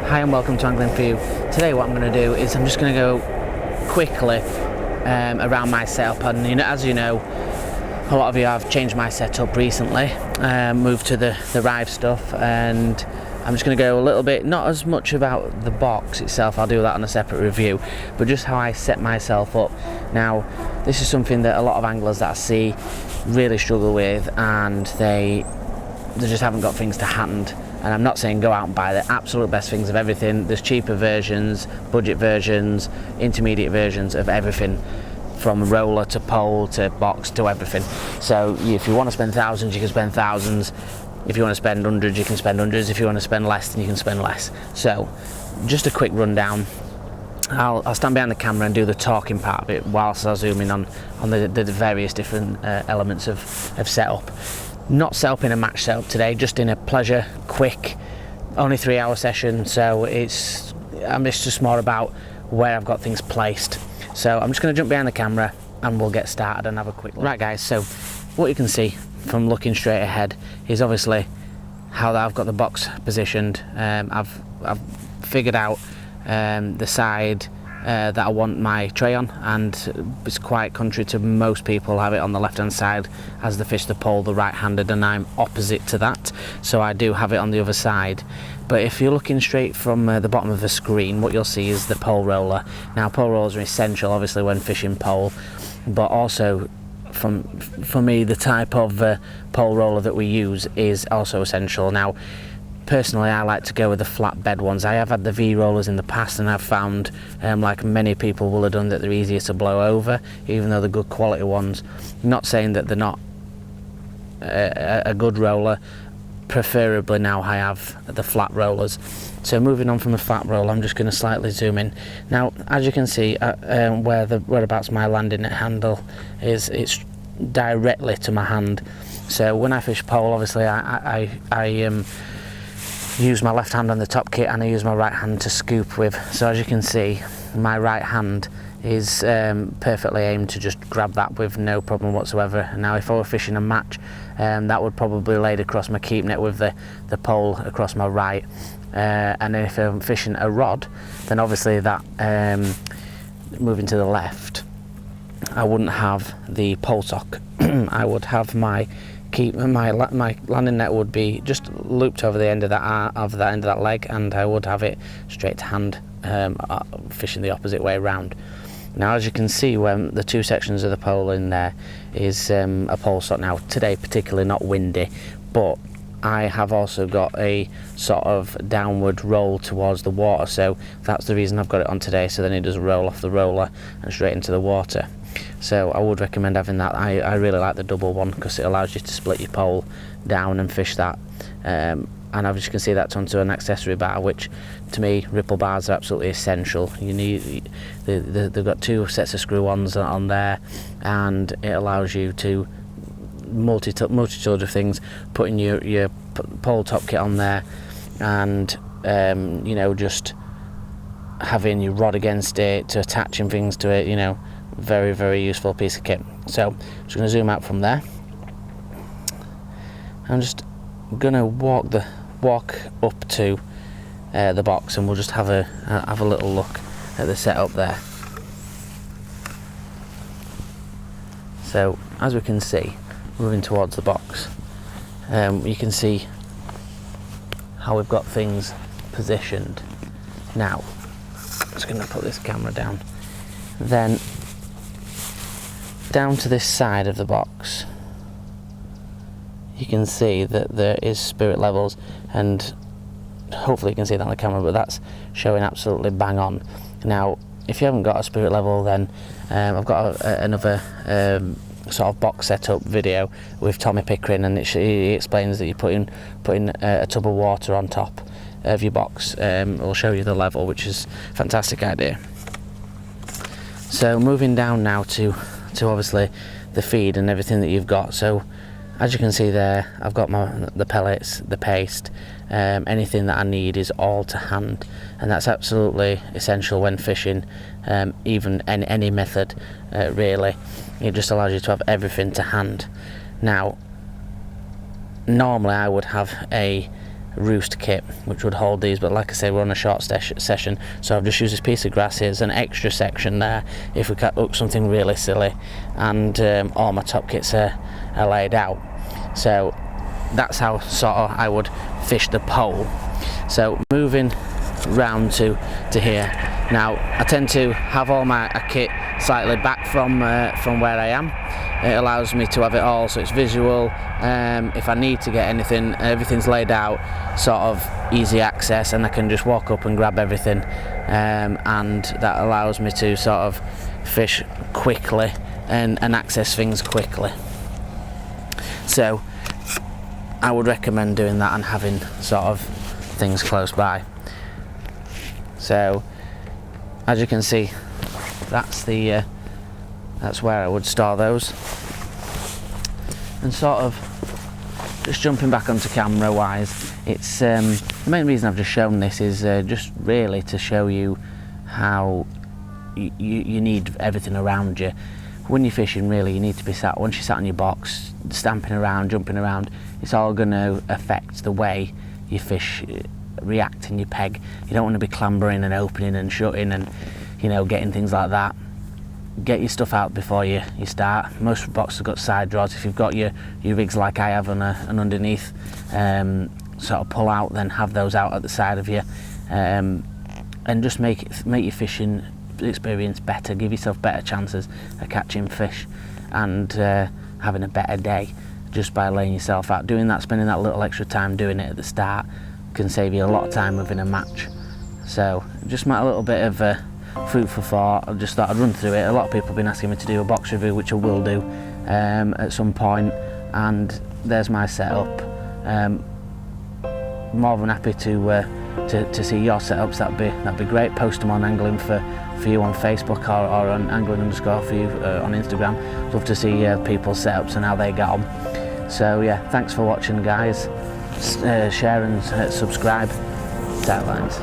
Hi and welcome to Angling For You. Today what I'm going to do is I'm just going to go quickly around my setup, and as you know, a lot of you have changed my setup recently, moved to the Rive stuff, and I'm just going to go a little bit, not as much about the box itself, I'll do that on a separate review, but just how I set myself up. Now, this is something that a lot of anglers that I see really struggle with, and they just haven't got things to hand. And I'm not saying go out and buy the absolute best things of everything. There's cheaper versions, budget versions, intermediate versions of everything, from roller to pole to box to everything. So if you want to spend thousands, you can spend thousands. If you want to spend hundreds, you can spend hundreds. If you want to spend less, then you can spend less. So just a quick rundown. I'll stand behind the camera and do the talking part of it whilst I zoom in on the various different elements of setup. Not set up in a match setup today, just in a pleasure, quick, only 3-hour session, so it's just more about where I've got things placed. So I'm just going to jump behind the camera and we'll get started and have a quick look. Right guys, so what you can see from looking straight ahead is obviously how I've got the box positioned. I've figured out the side that I want my tray on, and it's quite contrary to most people, have it on the left hand side as the fish, the pole, the right handed, and I'm opposite to that, so I do have it on the other side. But if you're looking straight from the bottom of the screen, what you'll see is the pole roller. Now pole rollers are essential obviously when fishing pole, but also for me the type of pole roller that we use is also essential. Now personally, I like to go with the flat bed ones. I have had the V rollers in the past, and I've found, like many people will have done, that they're easier to blow over, even though they're good quality ones. Not saying that they're not a good roller. Preferably now I have the flat rollers. So moving on from the flat roller, I'm just going to slightly zoom in. Now, as you can see, whereabouts my landing net handle is, it's directly to my hand. So when I fish pole, obviously I use my left hand on the top kit, and I use my right hand to scoop with. So as you can see, my right hand is perfectly aimed to just grab that with no problem whatsoever. Now if I were fishing a match, that would probably laid across my keep net with the pole across my right, and then if I'm fishing a rod, then obviously that moving to the left, I wouldn't have the pole sock. I would have my landing net would be just looped over the end of that leg, and I would have it straight to hand, fishing the opposite way around. Now as you can see, when the two sections of the pole in there is a pole sock. Now today particularly not windy, but I have also got a sort of downward roll towards the water, so that's the reason I've got it on today, so then it doesn't roll off the roller and straight into the water. So I would recommend having that. I really like the double one because it allows you to split your pole down and fish that, and as you can see, that's onto an accessory bar, which to me ripple bars are absolutely essential. You need they've got two sets of screw-ons on there, and it allows you to multitude of things, putting your pole top kit on there, and just having your rod against it, to attaching things to it, very, very useful piece of kit. So I'm just going to zoom out from there. I'm just going to walk up to the box, and we'll just have a little look at the setup there. So as we can see, moving towards the box, you can see how we've got things positioned. Now I'm just going to put this camera down. Then down to this side of the box, you can see that there is spirit levels, and hopefully you can see that on the camera, but that's showing absolutely bang on. Now if you haven't got a spirit level, then I've got another sort of box setup video with Tommy Pickering, and he explains that you're putting a tub of water on top of your box. It'll show you the level, which is a fantastic idea. So moving down now to obviously the feed and everything that you've got. So as you can see there, I've got the pellets, the paste, anything that I need is all to hand, and that's absolutely essential when fishing, even any method really. It just allows you to have everything to hand. Now normally I would have a roost kit which would hold these, but like I say, we're on a short session, so I've just used this piece of grass. Here's an extra section there if we can hook something really silly, and all my top kits are laid out. So that's how sort of I would fish the pole. So moving round to here now, I tend to have all my kit slightly back from where I am. It allows me to have it all, so it's visual. If I need to get anything, everything's laid out, sort of easy access, and I can just walk up and grab everything, and that allows me to sort of fish quickly and access things quickly. So I would recommend doing that and having sort of things close by. So as you can see, that's where I would store those. And sort of just jumping back onto camera wise, it's the main reason I've just shown this is just really to show you how you need everything around you. When you're fishing, really, you need to be once you're sat on your box, stamping around, jumping around, it's all going to affect the way your fish react in your peg. You don't want to be clambering and opening and shutting and, you know, getting things like that. Get your stuff out before you start. Most boxes have got side drawers. If you've got your rigs like I have on an underneath sort of pull out, then have those out at the side of you, and just make your fishing experience better. Give yourself better chances of catching fish and having a better day just by laying yourself out. Doing that, spending that little extra time doing it at the start can save you a lot of time within a match. So just a little bit of food for thought. I just thought I'd run through it. A lot of people have been asking me to do a box review, which I will do at some point, and there's my setup. More than happy to see your setups. That'd be great. Post them on Angling for you on Facebook or on Angling_for you on Instagram. Love to see people's setups and how they get on. So yeah, thanks for watching, guys. Share and subscribe. Sightlines.